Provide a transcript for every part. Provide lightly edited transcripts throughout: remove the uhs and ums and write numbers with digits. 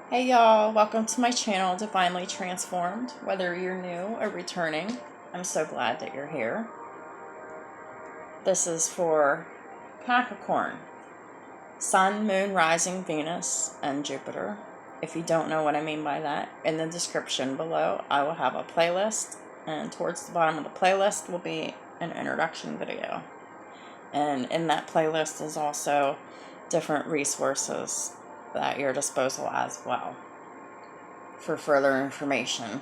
Hey y'all, welcome to my channel, Divinely Transformed. Whether you're new or returning, I'm so glad that you're here. This is for Capricorn, Sun, Moon, Rising, Venus, and Jupiter. If you don't know what I mean by that, in the description below, I will have a playlist, and towards the bottom of the playlist will be an introduction video. And in that playlist is also different resources at your disposal as well for further information.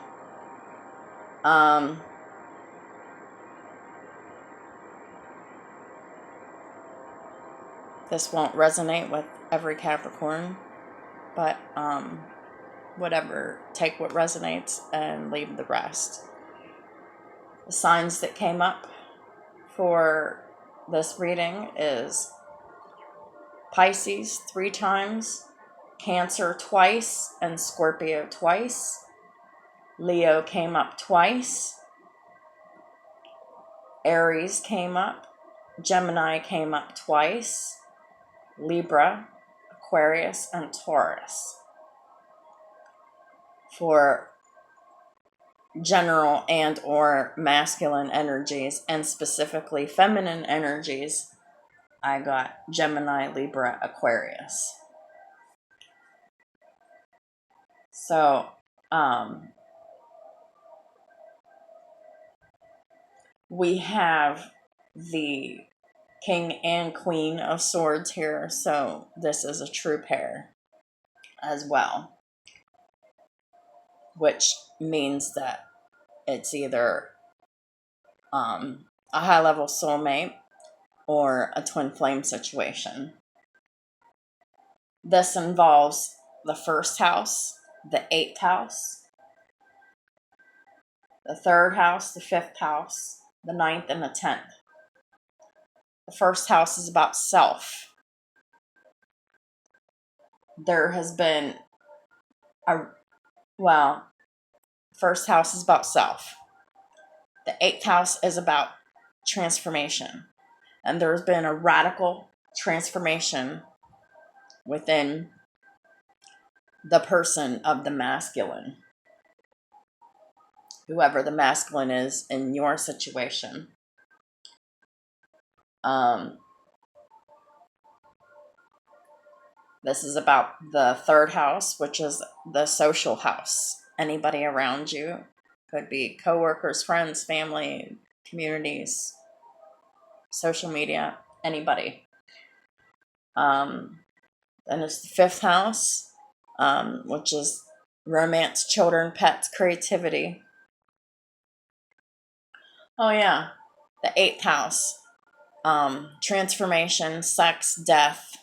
This won't resonate with every Capricorn, but take what resonates and leave the rest. The signs that came up for this reading is Pisces 3 times, Cancer twice, and Scorpio twice. Leo came up twice. Aries came up. Gemini came up twice. Libra, Aquarius, and Taurus. For general and or masculine energies, and specifically feminine energies, I got Gemini, Libra, Aquarius. So, we have the King and Queen of Swords here, so this is a true pair as well, which means that it's either a high-level soulmate or a twin flame situation. This involves the first house, the 8th house, the 3rd house, the 5th house, the 9th, and the 10th. The first house is about self. There has been first house is about self. The 8th house is about transformation. And there's been a radical transformation within the person of the masculine. Whoever the masculine is in your situation. This is about the 3rd house, which is the social house. Anybody around you. Could be coworkers, friends, family, communities, social media, anybody. Then it's the 5th house, which is romance, children, pets, creativity. Oh yeah, the 8th house, transformation, sex, death,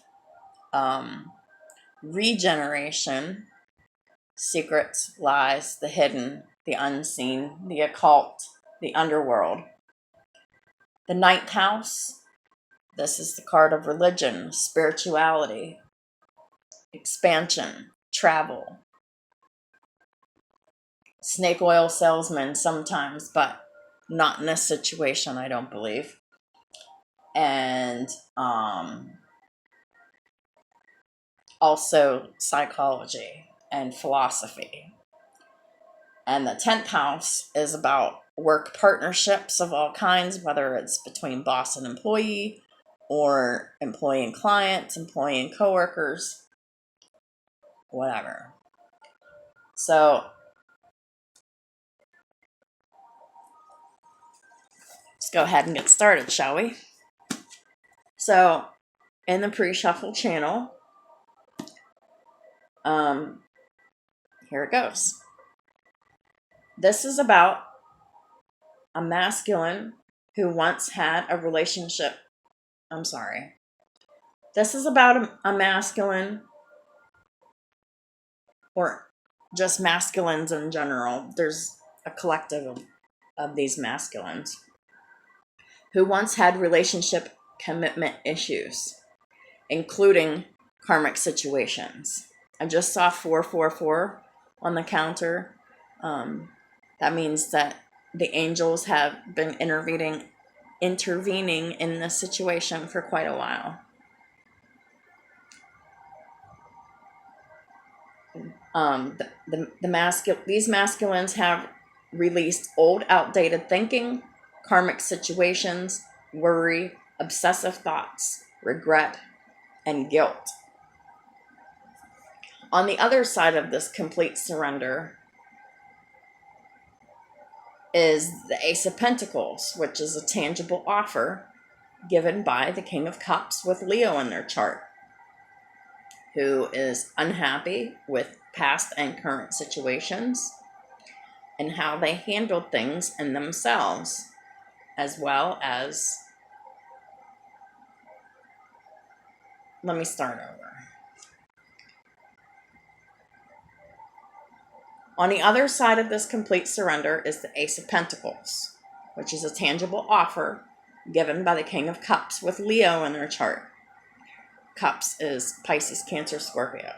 regeneration, secrets, lies, the hidden, the unseen, the occult, the underworld. The 9th house, this is the card of religion, spirituality, expansion, travel. Snake oil salesman sometimes, but not in this situation, I don't believe. And also psychology and philosophy. And the 10th house is about work partnerships of all kinds, whether it's between boss and employee, or employee and clients, employee and coworkers, whatever. So let's go ahead and get started, shall we? So in the pre-shuffle channel, here it goes. This is about a masculine who once had a relationship. This is about a masculine, or just masculines in general. There's a collective of these masculines who once had relationship commitment issues, including karmic situations. I just saw 444 on the counter. That means that the angels have been intervening in this situation for quite a while. These masculines have released old, outdated thinking, karmic situations, worry, obsessive thoughts, regret, and guilt. On the other side of this complete surrender is the Ace of Pentacles, which is a tangible offer given by the King of Cups with Leo in their chart, who is unhappy with past and current situations and how they handled things in themselves, as well as, let me start over. On the other side of this complete surrender is the Ace of Pentacles, which is a tangible offer given by the King of Cups with Leo in their chart. Cups is Pisces, Cancer, Scorpio,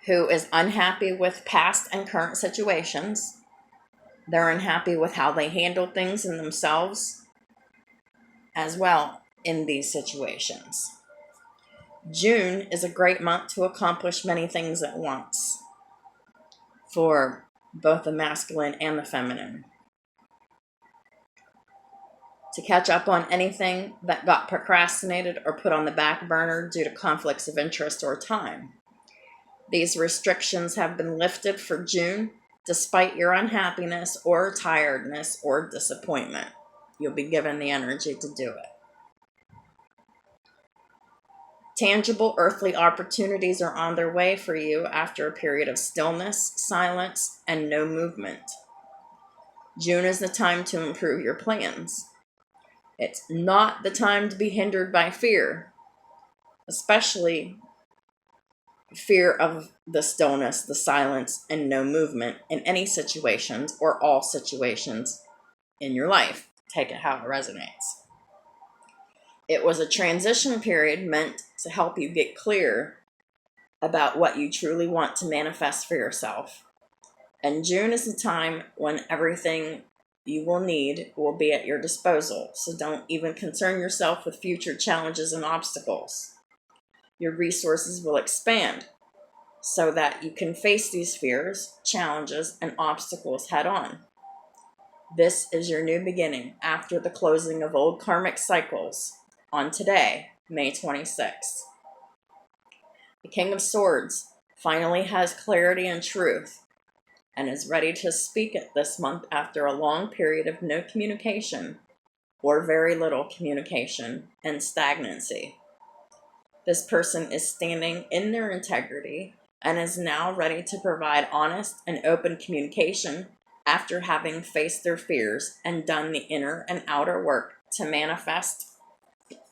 who is unhappy with past and current situations. They're unhappy with how they handle things in themselves as well in these situations. June is a great month to accomplish many things at once for both the masculine and the feminine. To catch up on anything that got procrastinated or put on the back burner due to conflicts of interest or time. These restrictions have been lifted for June despite your unhappiness or tiredness or disappointment. You'll be given the energy to do it. Tangible earthly opportunities are on their way for you after a period of stillness, silence, and no movement. June is the time to improve your plans. It's not the time to be hindered by fear, especially fear of the stillness, the silence, and no movement in any situations or all situations in your life. Take it how it resonates. It was a transition period meant to help you get clear about what you truly want to manifest for yourself. And June is the time when everything you will need will be at your disposal. So don't even concern yourself with future challenges and obstacles. Your resources will expand so that you can face these fears, challenges, and obstacles head on. This is your new beginning after the closing of old karmic cycles on today, May 26th. The King of Swords finally has clarity and truth and is ready to speak it this month after a long period of no communication or very little communication and stagnancy. This person is standing in their integrity and is now ready to provide honest and open communication after having faced their fears and done the inner and outer work to manifest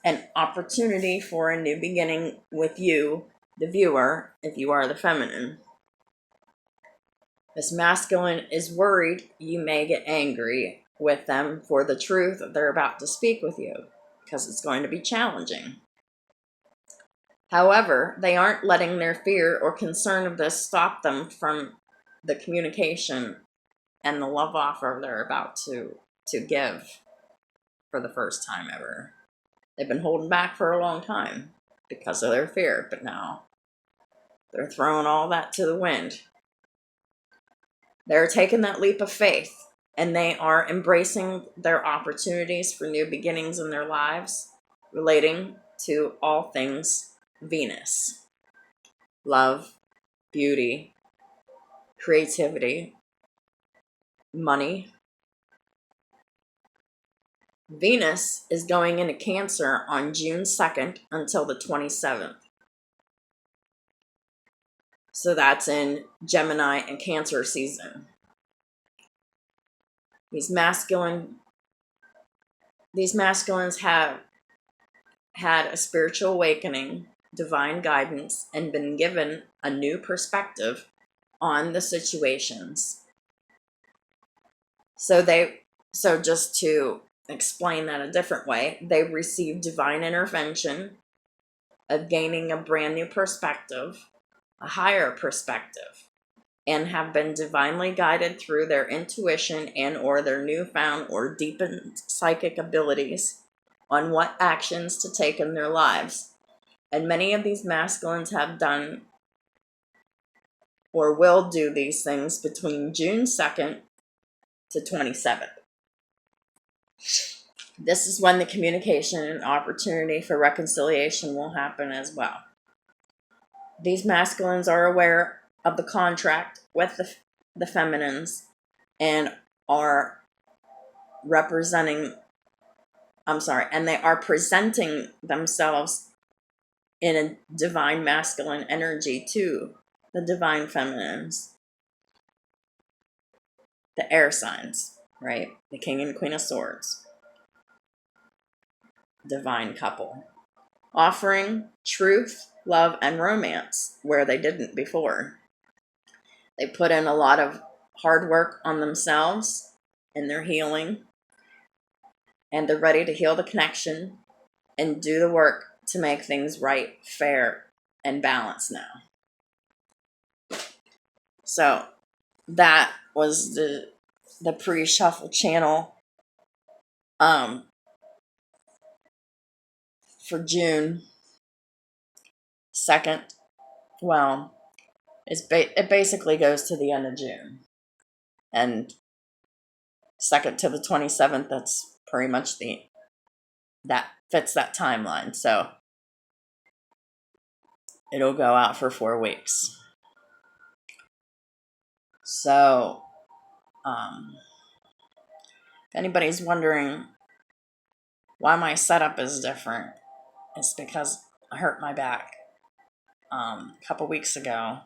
an opportunity for a new beginning with you, the viewer, if you are the feminine. This masculine is worried you may get angry with them for the truth that they're about to speak with you, because it's going to be challenging. However, they aren't letting their fear or concern of this stop them from the communication and the love offer they're about to give for the first time ever. They've been holding back for a long time because of their fear, but now they're throwing all that to the wind. They're taking that leap of faith, and they are embracing their opportunities for new beginnings in their lives relating to all things Venus. Love, beauty, creativity, money. Venus is going into Cancer on June 2nd until the 27th. So that's in Gemini and Cancer season. These masculines have had a spiritual awakening, divine guidance, and been given a new perspective on the situations. So just to explain that a different way, they received divine intervention of gaining a brand new perspective, a higher perspective, and have been divinely guided through their intuition and or their newfound or deepened psychic abilities on what actions to take in their lives. And many of these masculines have done or will do these things between June 2nd to 27th. This is when the communication and opportunity for reconciliation will happen as well. These masculines are aware of the contract with the feminines and are and they are presenting themselves in a divine masculine energy to the divine feminines, the air signs, right? The King and Queen of Swords, divine couple, offering truth, love, and romance where they didn't before. They put in a lot of hard work on themselves in their healing, and they're ready to heal the connection and do the work to make things right, fair, and balanced now. So that was the pre-shuffle channel for June 2nd. Well, it basically goes to the end of June. And 2nd to the 27th, that's pretty much that fits that timeline. So it'll go out for 4 weeks. So, if anybody's wondering why my setup is different, it's because I hurt my back a couple weeks ago,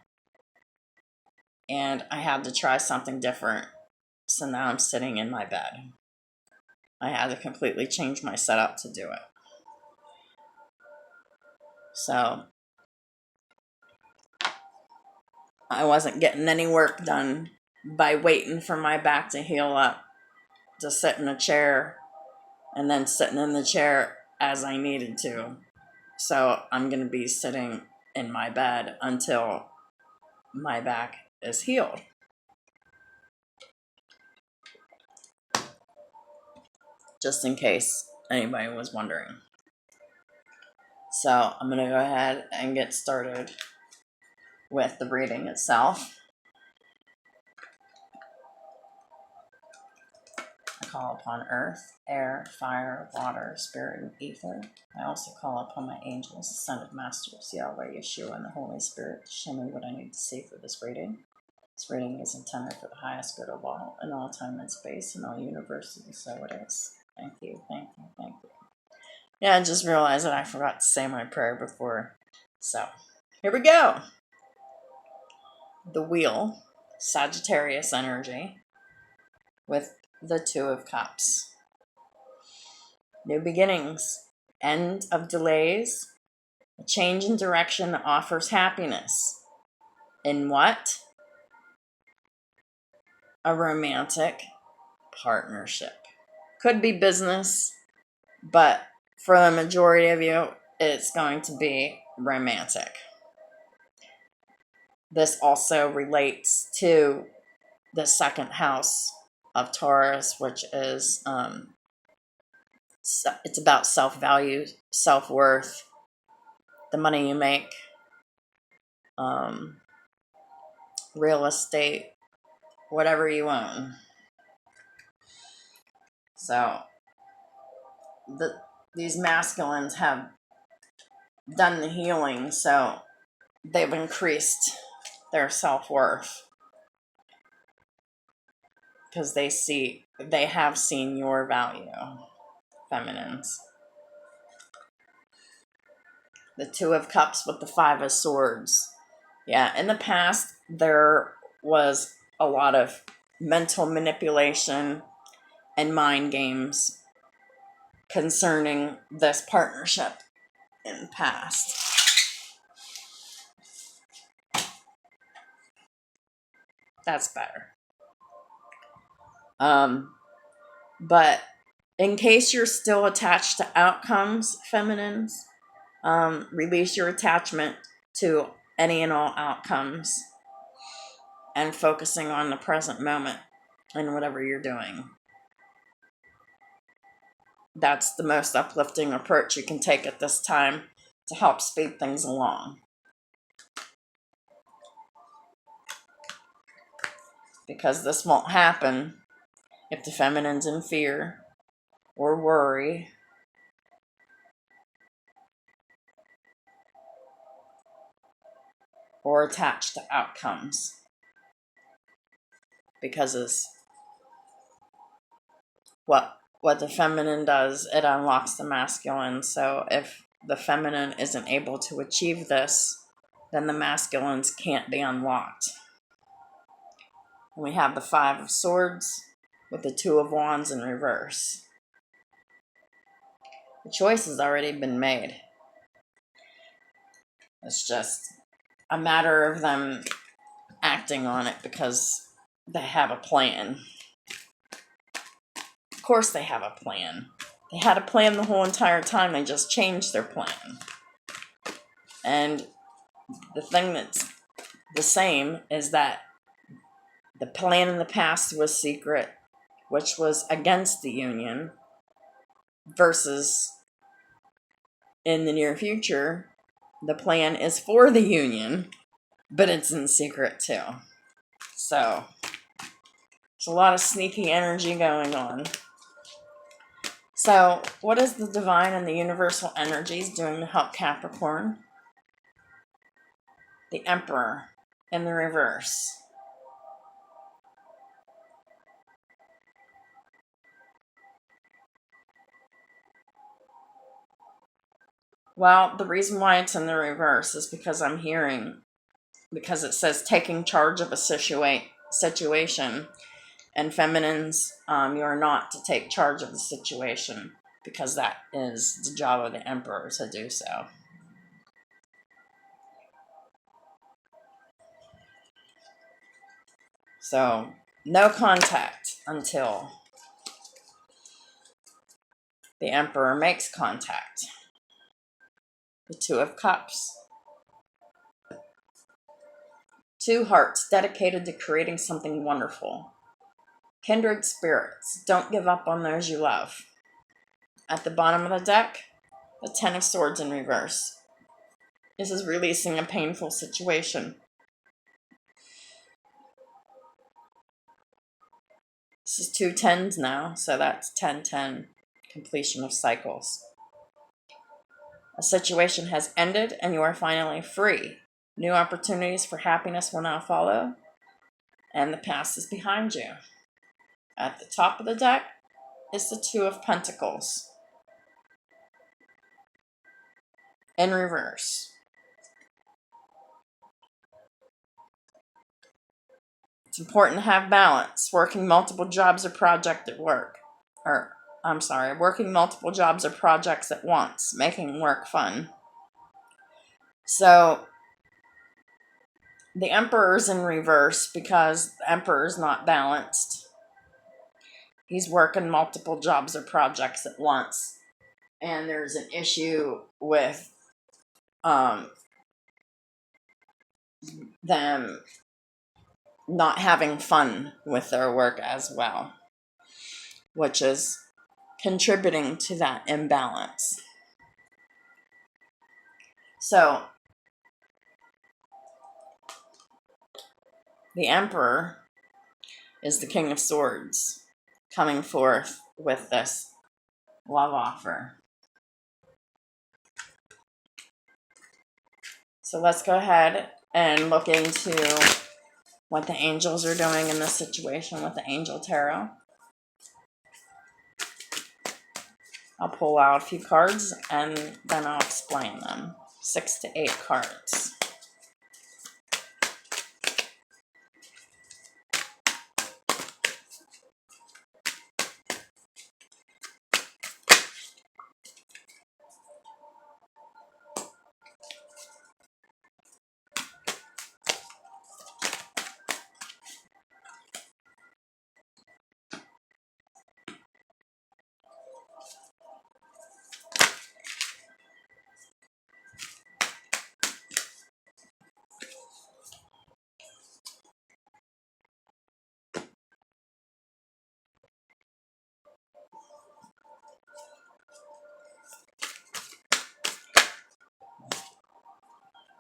and I had to try something different. So now I'm sitting in my bed. I had to completely change my setup to do it. So I wasn't getting any work done by waiting for my back to heal up to sit in a chair and then sitting in the chair as I needed to. So I'm going to be sitting in my bed until my back is healed. Just in case anybody was wondering. So I'm going to go ahead and get started with the reading itself. I call upon earth, air, fire, water, spirit, and ether. I also call upon my angels, ascended masters, Yahweh, Yeshua, and the Holy Spirit to show me what I need to see for this reading. This reading is intended for the highest good of all, in all time and space, in all universes, and so it is. Thank you, thank you, thank you. Yeah, I just realized that I forgot to say my prayer before. So, here we go. The wheel, Sagittarius energy, with the Two of Cups. New beginnings, end of delays, a change in direction that offers happiness. In what? A romantic partnership. Could be business, but for the majority of you, it's going to be romantic. This also relates to the second house of Taurus, which is it's about self-value, self-worth, the money you make, real estate, whatever you own. So these masculines have done the healing, so they've increased their self-worth because they have seen your value, feminines. The Two of Cups with the Five of Swords. Yeah, in the past, there was a lot of mental manipulation and mind games concerning this partnership in the past. That's better. But in case you're still attached to outcomes, feminines, release your attachment to any and all outcomes and focusing on the present moment and whatever you're doing. That's the most uplifting approach you can take at this time to help speed things along. Because this won't happen if the feminine's in fear or worry or attached to outcomes. Because it's what the feminine does, it unlocks the masculine. So if the feminine isn't able to achieve this, then the masculines can't be unlocked. And we have the 5 of Swords with the 2 of Wands in reverse. The choice has already been made. It's just a matter of them acting on it because they have a plan. Of course they have a plan. They had a plan the whole entire time. They just changed their plan. And the thing that's the same is that the plan in the past was secret, which was against the union, versus in the near future, the plan is for the union, but it's in secret too. So, there's a lot of sneaky energy going on. So, what is the divine and the universal energies doing to help Capricorn? The Emperor in the reverse. Well, the reason why it's in the reverse is because because it says taking charge of a situation, and feminines, you are not to take charge of the situation, because that is the job of the Emperor to do so. So, no contact until the Emperor makes contact. The 2 of Cups. 2 hearts dedicated to creating something wonderful. Kindred spirits, don't give up on those you love. At the bottom of the deck, the 10 of Swords in reverse. This is releasing a painful situation. This is 2 10s now, so that's 10-10, completion of cycles. A situation has ended and you are finally free. New opportunities for happiness will now follow, and the past is behind you. At the top of the deck is the 2 of Pentacles in reverse. It's important to have balance. Working multiple jobs or projects at work. Working multiple jobs or projects at once, making work fun. So, the Emperor's in reverse because the Emperor's not balanced. He's working multiple jobs or projects at once. And there's an issue with them not having fun with their work as well, which is contributing to that imbalance. So, the Emperor is the King of Swords coming forth with this love offer. So let's go ahead and look into what the angels are doing in this situation with the Angel Tarot. I'll pull out a few cards and then I'll explain them. 6 to 8 cards.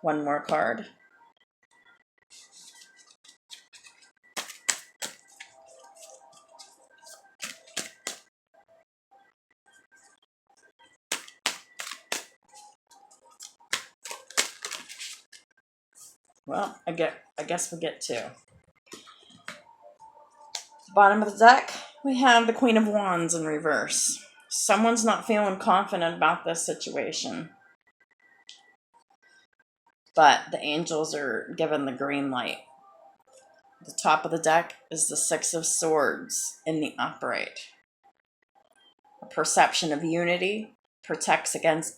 One more card. Well, I guess we get two. Bottom of the deck, we have the Queen of Wands in reverse. Someone's not feeling confident about this situation, but the angels are given the green light. The top of the deck is the Six of Swords in the upright. A perception of unity protects against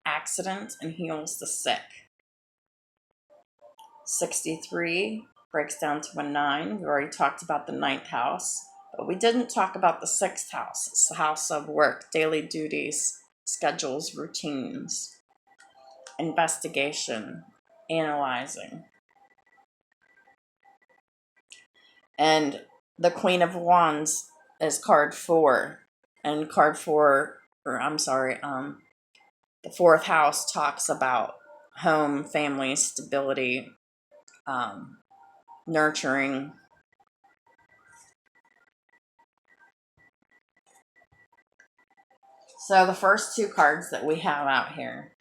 accident and heals the sick. 63 breaks down to a 9. We've already talked about the 9th house, but we didn't talk about the 6th house. It's the house of work, daily duties, schedules, routines, investigation, analyzing. And the Queen of Wands is card 4. And card 4, the 4th house talks about home, family, stability, nurturing. So the first two cards that we have out here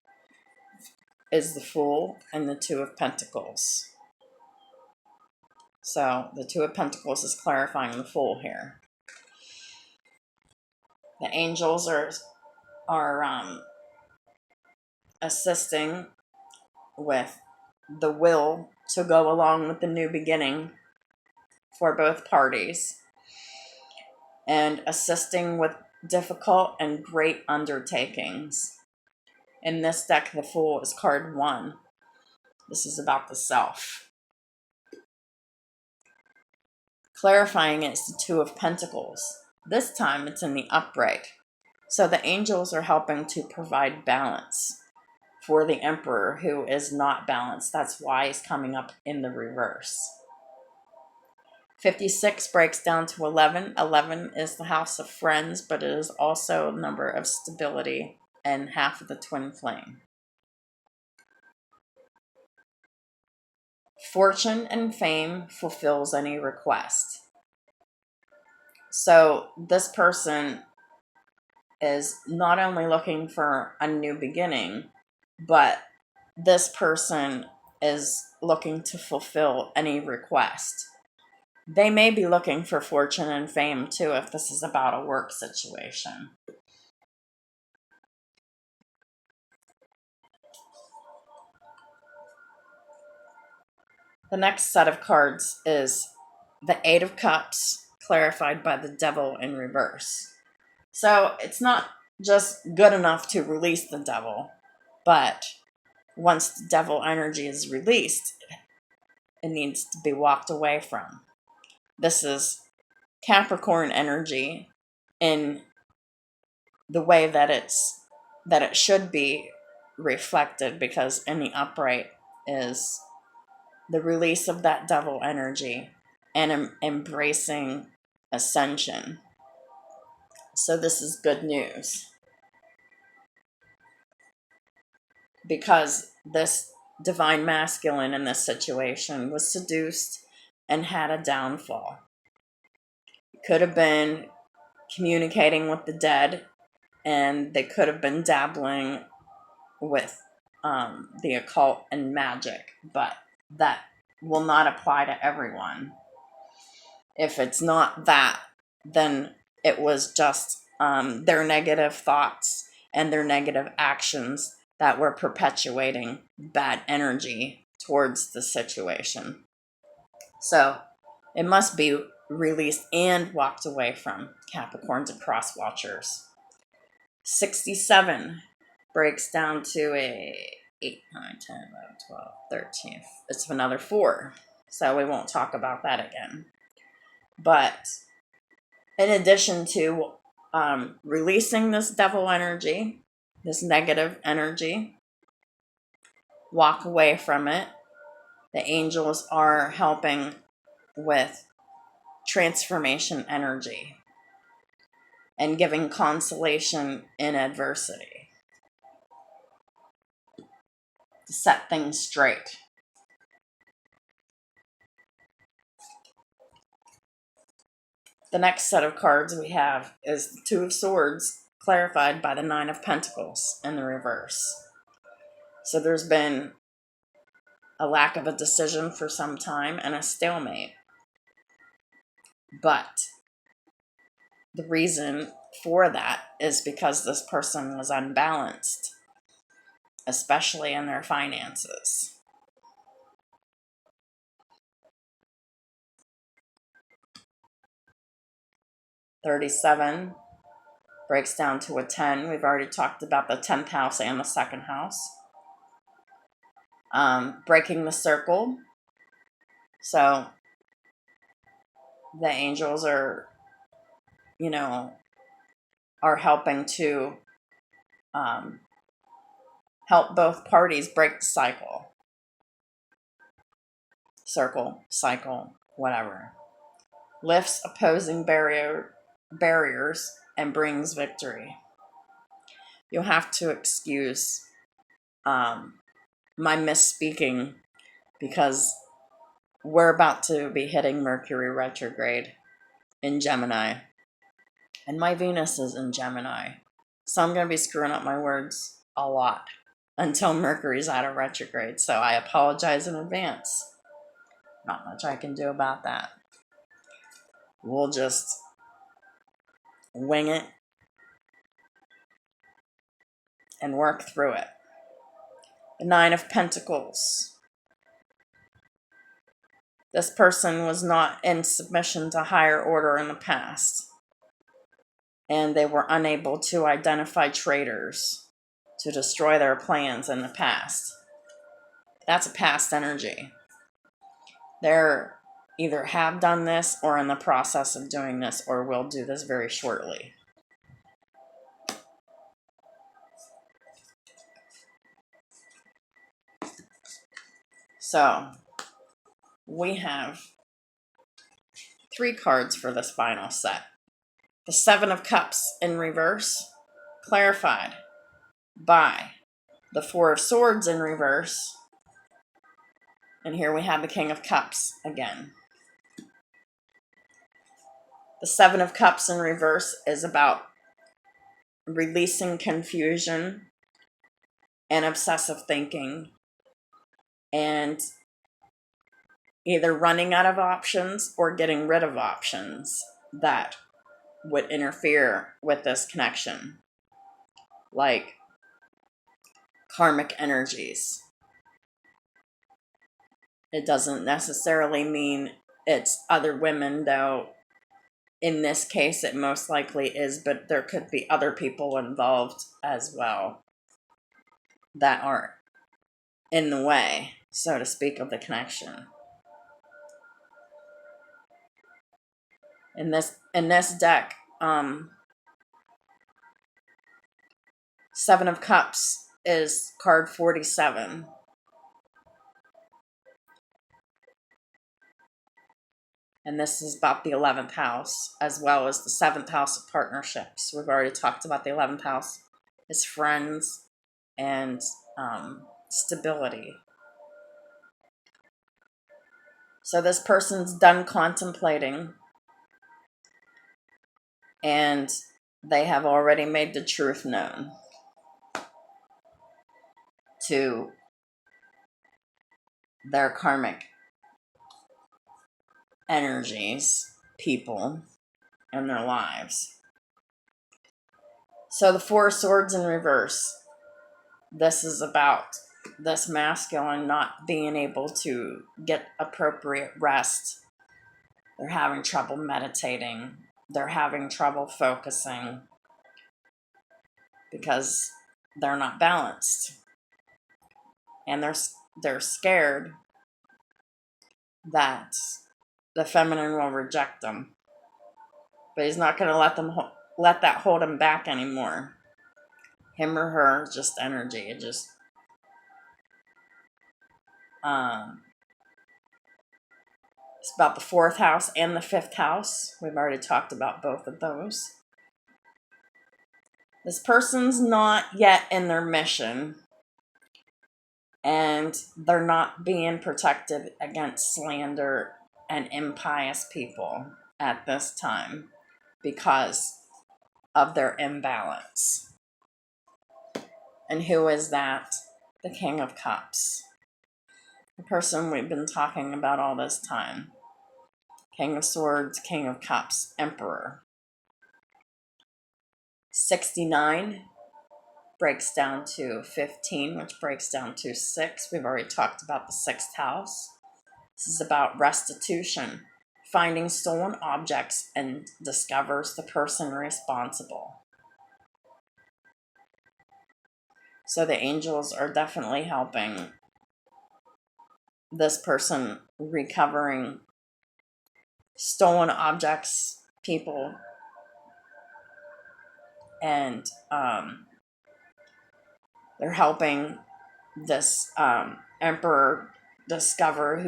is the Fool and the Two of Pentacles. So the Two of Pentacles is clarifying the Fool here. The angels are assisting with the will to go along with the new beginning for both parties, and assisting with difficult and great undertakings. In this deck, the Fool is card 1. This is about the self. Clarifying it's the Two of Pentacles. This time it's in the upright. So the angels are helping to provide balance for the Emperor, who is not balanced. That's why he's coming up in the reverse. 56 breaks down to 11. 11 is the house of friends, but it is also a number of stability and half of the twin flame. Fortune and fame fulfills any request. So this person is not only looking for a new beginning, but this person is looking to fulfill any request. They may be looking for fortune and fame too, if this is about a work situation. The next set of cards is the Eight of Cups, clarified by the Devil in reverse. So it's not just good enough to release the devil, but once the devil energy is released, it needs to be walked away from. This is Capricorn energy in the way that it should be reflected, because in the upright is the release of that devil energy and embracing ascension. So this is good news, because this divine masculine in this situation was seduced and had a downfall. Could have been communicating with the dead, and they could have been dabbling with the occult and magic, but that will not apply to everyone. If it's not that, then it was just their negative thoughts and their negative actions that were perpetuating bad energy towards the situation. So it must be released and walked away from, Capricorns and cross watchers. 67 breaks down to a 8, 9, 10, 11, 12, 13. It's another 4. So we won't talk about that again. But in addition to releasing this devil energy, this negative energy, walk away from it, the angels are helping with transformation energy and giving consolation in adversity. to set things straight. The next set of cards we have is the Two of Swords, clarified by the Nine of Pentacles in the reverse. So there's been a lack of a decision for some time and a stalemate. But the reason for that is because this person was unbalanced, especially in their finances. $37 breaks down to a 10. We've already talked about the 10th house and the second house. Breaking the circle. So the angels are, are helping to help both parties break the cycle. Circle, cycle, whatever. Lifts opposing barriers and brings victory. You'll have to excuse my misspeaking because we're about to be hitting Mercury retrograde in Gemini. And my Venus is in Gemini. So I'm going to be screwing up my words a lot until Mercury's out of retrograde. So I apologize in advance. Not much I can do about that. We'll just wing it and work through it. The Nine of Pentacles. This person was not in submission to higher order in the past, and they were unable to identify traitors to destroy their plans in the past. That's a past energy. They're either have done this or in the process of doing this or will do this very shortly. So we have 3 cards for this final set. The Seven of Cups in reverse, clarified by the Four of Swords in reverse. And here we have the King of Cups again. The Seven of Cups in reverse is about releasing confusion and obsessive thinking and either running out of options or getting rid of options that would interfere with this connection, like karmic energies. It doesn't necessarily mean it's other women, though in this case it most likely is, but there could be other people involved as well that are in the way, so to speak, of the connection. In this deck, Seven of Cups is card 47. And this is about the 11th house, as well as the 7th house of partnerships. We've already talked about the 11th house. It's friends and stability. So this person's done contemplating, and they have already made the truth known to their karmic energies, people, and their lives. So the Four of Swords in reverse. This is about this masculine not being able to get appropriate rest. They're having trouble meditating. They're having trouble focusing because they're not balanced. And they're scared that the feminine will reject them. But he's not going to let that hold him back anymore. Him or her, just energy. It just it's about the 4th house and the 5th house. We've already talked about both of those. This person's not yet in their mission. And they're not being protected against slander and impious people at this time because of their imbalance. And who is that? The King of Cups. The person we've been talking about all this time. King of Swords, King of Cups, Emperor. 69 breaks down to 15, which breaks down to 6. We've already talked about the 6th house. This is about restitution, finding stolen objects, and discovers the person responsible. So the angels are definitely helping this person recovering stolen objects, people, and they're helping this emperor discover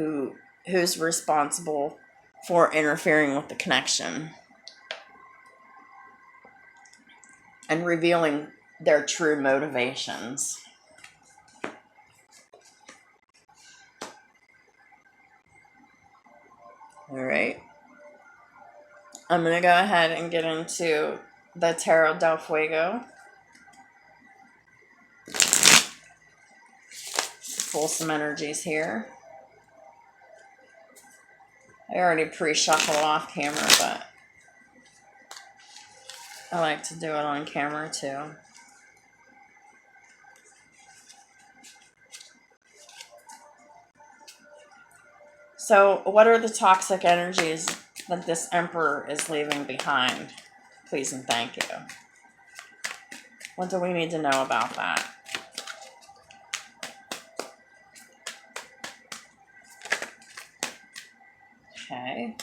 who's responsible for interfering with the connection and revealing their true motivations. All right. I'm going to go ahead and get into the Tarot del Fuego. Pull some energies here. I already pre-shuffle off camera, but I like to do it on camera too. So, what are the toxic energies that this Emperor is leaving behind? Please and thank you. What do we need to know about that? Okay.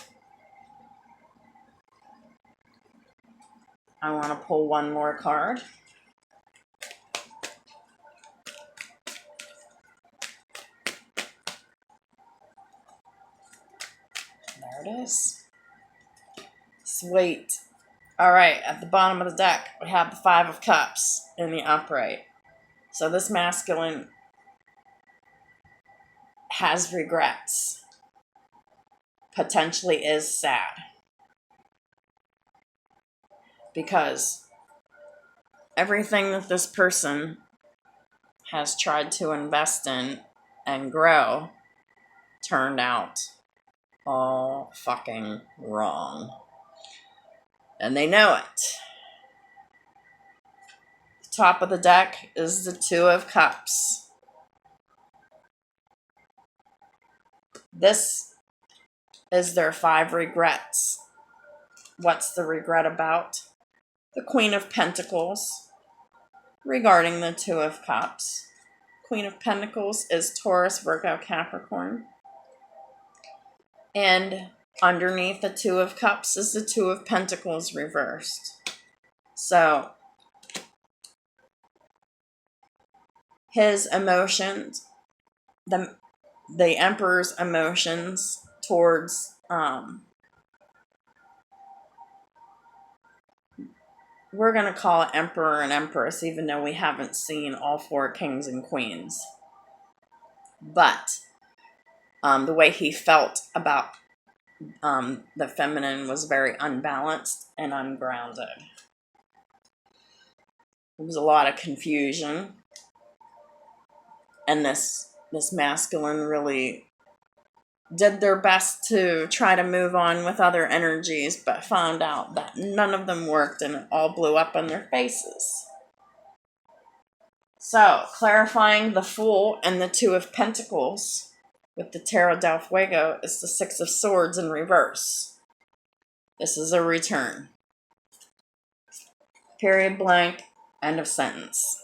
I want to pull one more card. There it is. Sweet. All right, at the bottom of the deck, we have the 5 of Cups in the upright. So this masculine has regrets. Potentially is sad. Because everything that this person has tried to invest in and grow turned out all fucking wrong. And they know it. The top of the deck is the 2 of Cups. This is their 5 regrets. What's the regret about? The Queen of Pentacles regarding the 2 of Cups. Queen of Pentacles is Taurus, Virgo, Capricorn. And underneath the 2 of Cups is the 2 of Pentacles reversed. So, his emotions, the Emperor's emotions towards, we're going to call it Emperor and Empress, even though we haven't seen all 4 kings and queens. But the way he felt about the feminine was very unbalanced and ungrounded. There was a lot of confusion. And this masculine really did their best to try to move on with other energies, but found out that none of them worked and it all blew up in their faces. So, clarifying the Fool and the 2 of Pentacles with the Tarot del Fuego is the 6 of Swords in reverse. This is a return. Period, blank, end of sentence.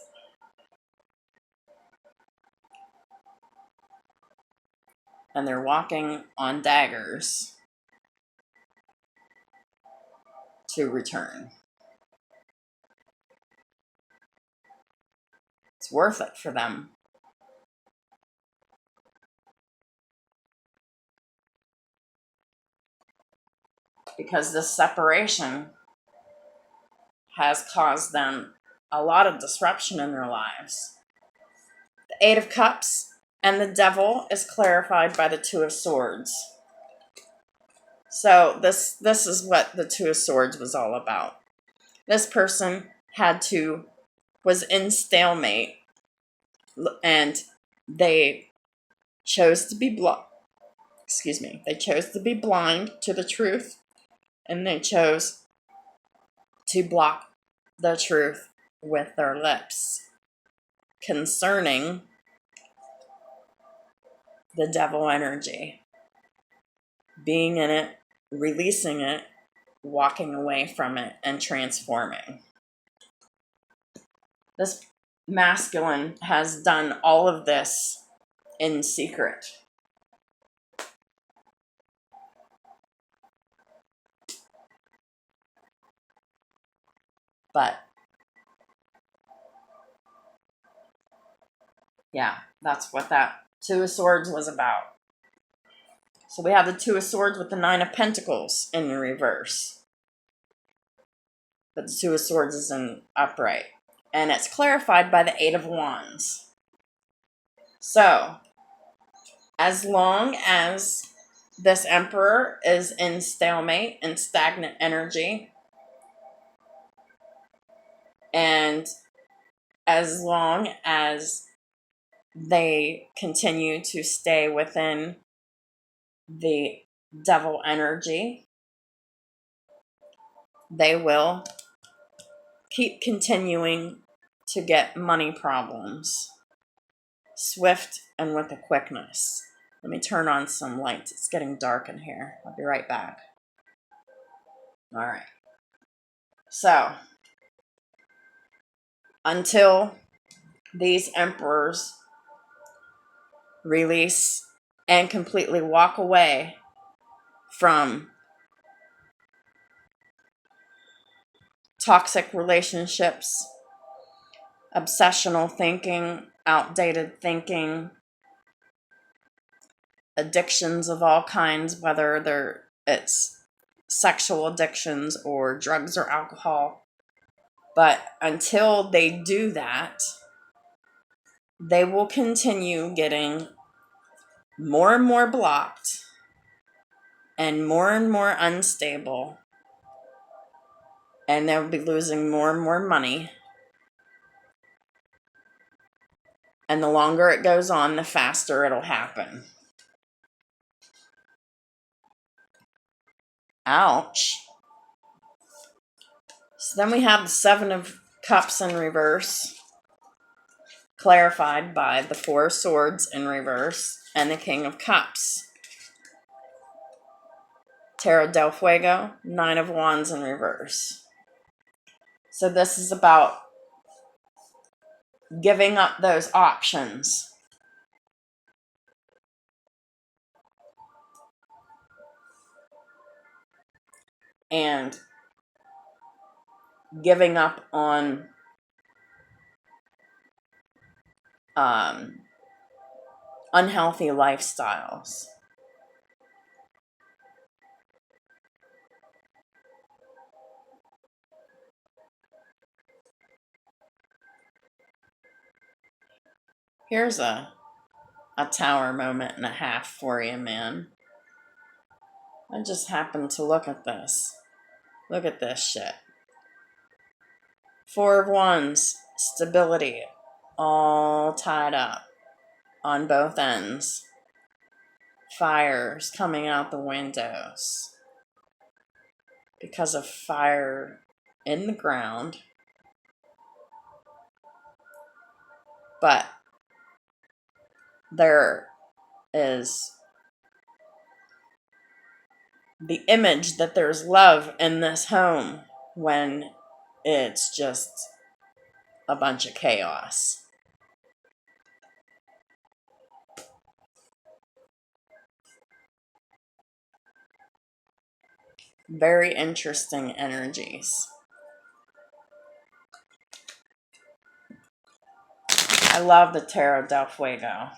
And they're walking on daggers to return. It's worth it for them. Because this separation has caused them a lot of disruption in their lives. The 8 of Cups And the devil is clarified by the Two of Swords. So this is what the Two of Swords was all about. This person was in stalemate, and they chose to be they chose to be blind to the truth, and they chose to block the truth with their lips concerning the devil energy. Being in it, releasing it, walking away from it, and transforming. This masculine has done all of this in secret. But yeah, that's what that Two of Swords was about. So we have the Two of Swords with the Nine of Pentacles in the reverse. But the Two of Swords is in upright. And it's clarified by the Eight of Wands. So, as long as this Emperor is in stalemate and stagnant energy, and as long as they continue to stay within the devil energy, they will keep continuing to get money problems, swift and with a quickness. Let me turn on some lights. It's getting dark in here. I'll be right back. All right. So, until these emperors release and completely walk away from toxic relationships, obsessional thinking, outdated thinking, addictions of all kinds, whether it's sexual addictions or drugs or alcohol. But until they do that, they will continue getting more and more blocked and more unstable, and they'll be losing more and more money. And the longer it goes on, the faster it'll happen. Ouch. So then we have the Seven of Cups in reverse, clarified by the Four of Swords in reverse and the King of Cups. Terra del Fuego, Nine of Wands in reverse. So this is about giving up those options. And giving up on unhealthy lifestyles. Here's a tower moment and a half for you, man. I just happened to look at this. Look at this shit. Four of Wands, stability, all tied up on both ends. Fires coming out the windows because of fire in the ground. But there is the image that there's love in this home when it's just a bunch of chaos. Very interesting energies. I love the Terra del Fuego.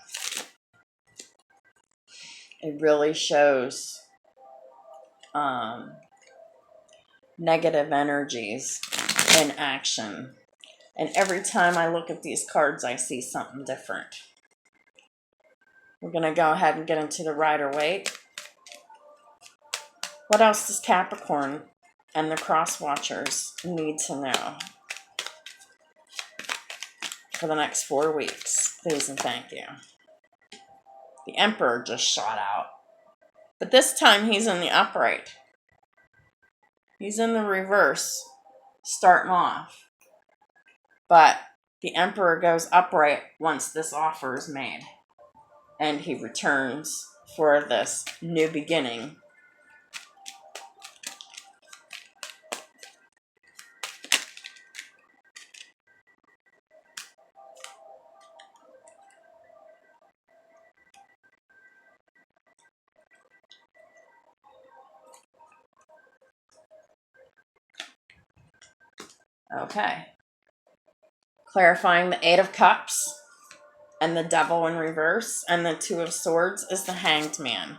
It really shows negative energies in action. And every time I look at these cards, I see something different. We're going to go ahead and get into the Rider-Waite. What else does Capricorn and the cross watchers need to know for the next 4 weeks? Please and thank you. The Emperor just shot out. But this time he's in the upright. He's in the reverse, starting off. But the Emperor goes upright once this offer is made. And he returns for this new beginning. Okay. Clarifying the Eight of Cups and the Devil in reverse, and the Two of Swords is the Hanged Man.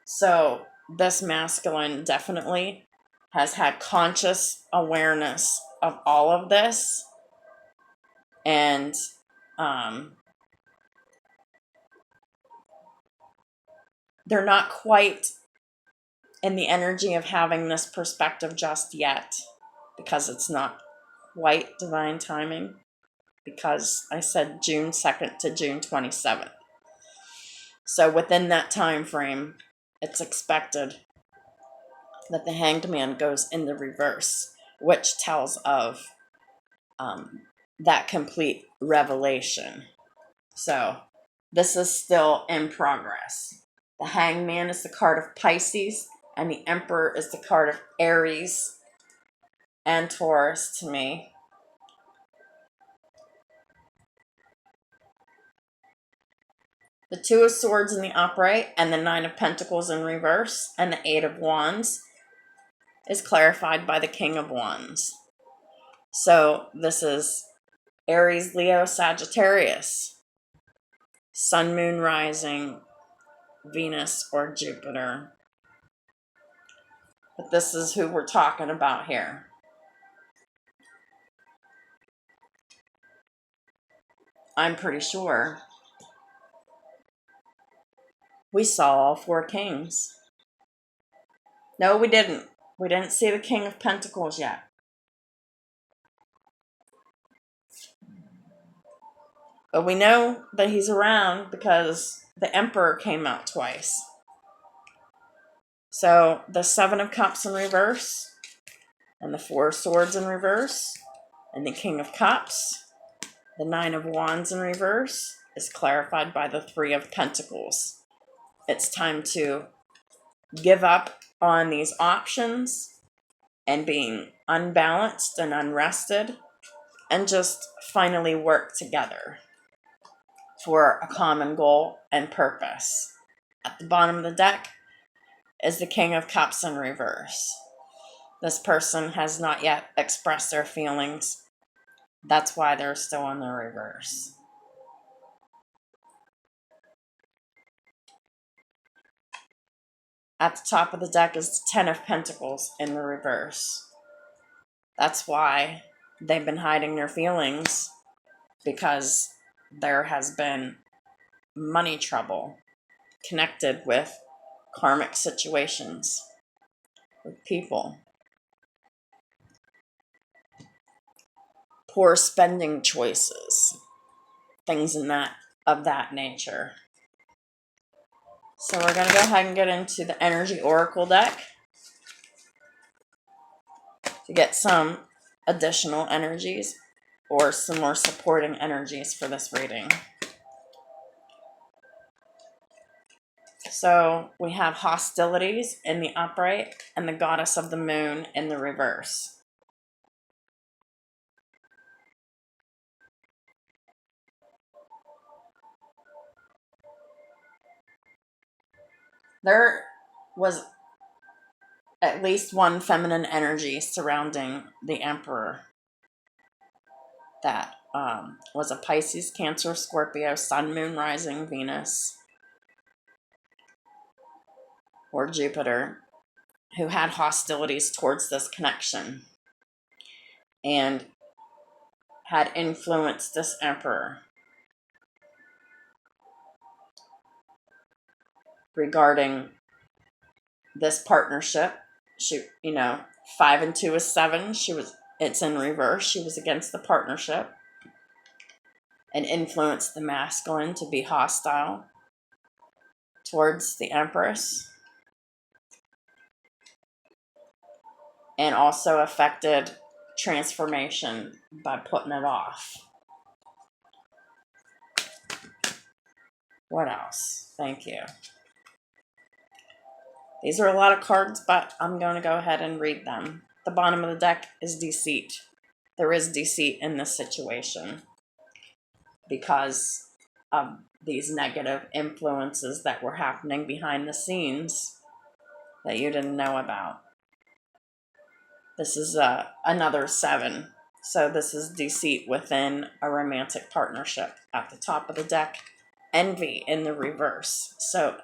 So this masculine definitely has had conscious awareness of all of this, and they're not quite in the energy of having this perspective just yet, because it's not quite divine timing, because I said June 2nd to June 27th. So within that time frame, it's expected that the Hanged Man goes in the reverse, which tells of that complete revelation. So this is still in progress. The Hanged Man is the card of Pisces, and the Emperor is the card of Aries and Taurus to me. The Two of Swords in the upright, and the Nine of Pentacles in reverse, and the Eight of Wands is clarified by the King of Wands. So this is Aries, Leo, Sagittarius, Sun, Moon, Rising, Venus, or Jupiter. But this is who we're talking about here. I'm pretty sure we saw all 4 kings. No, we didn't. We didn't see the King of Pentacles yet. But we know that he's around because the Emperor came out twice. So the Seven of Cups in reverse, and the Four of Swords in reverse, and the King of Cups, the Nine of Wands in reverse, is clarified by the Three of Pentacles. It's time to give up on these options and being unbalanced and unrested, and just finally work together for a common goal and purpose. At the bottom of the deck is the King of Cups in reverse. This person has not yet expressed their feelings. That's why they're still in the reverse. At the top of the deck is the Ten of Pentacles in the reverse. That's why they've been hiding their feelings, because there has been money trouble connected with karmic situations with people. Poor spending choices, things of that nature. So we're going to go ahead and get into the Energy Oracle deck to get some additional energies or some more supporting energies for this reading. So we have hostilities in the upright and the Goddess of the Moon in the reverse. There was at least one feminine energy surrounding the Emperor that was a Pisces, Cancer, Scorpio, Sun, Moon, Rising, Venus, or Jupiter, who had hostilities towards this connection and had influenced this Emperor. regarding this partnership. She, 5 and 2 is 7. It's in reverse. She was against the partnership and influenced the masculine to be hostile towards the Empress, and also affected transformation by putting it off. What else? Thank you. These are a lot of cards, but I'm going to go ahead and read them. The bottom of the deck is deceit. There is deceit in this situation because of these negative influences that were happening behind the scenes that you didn't know about. This is another 7. So this is deceit within a romantic partnership. At the top of the deck, envy in the reverse. So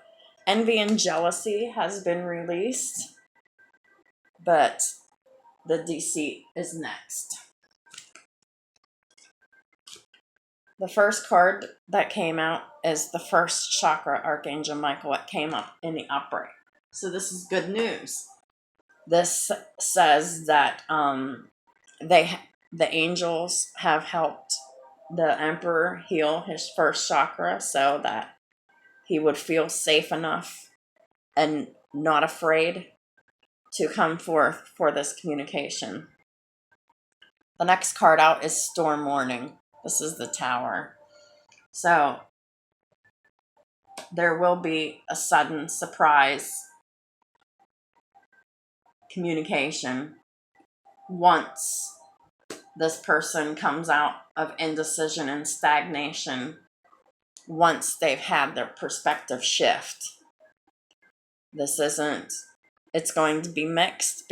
envy and jealousy has been released, but the deceit is next. The first card that came out is the first chakra, Archangel Michael. It came up in the upright. So this is good news. This says that the angels have helped the Emperor heal his first chakra so that he would feel safe enough and not afraid to come forth for this communication. The next card out is Storm Warning. This is the Tower. So there will be a sudden surprise communication once this person comes out of indecision and stagnation, once they've had their perspective shift. It's going to be mixed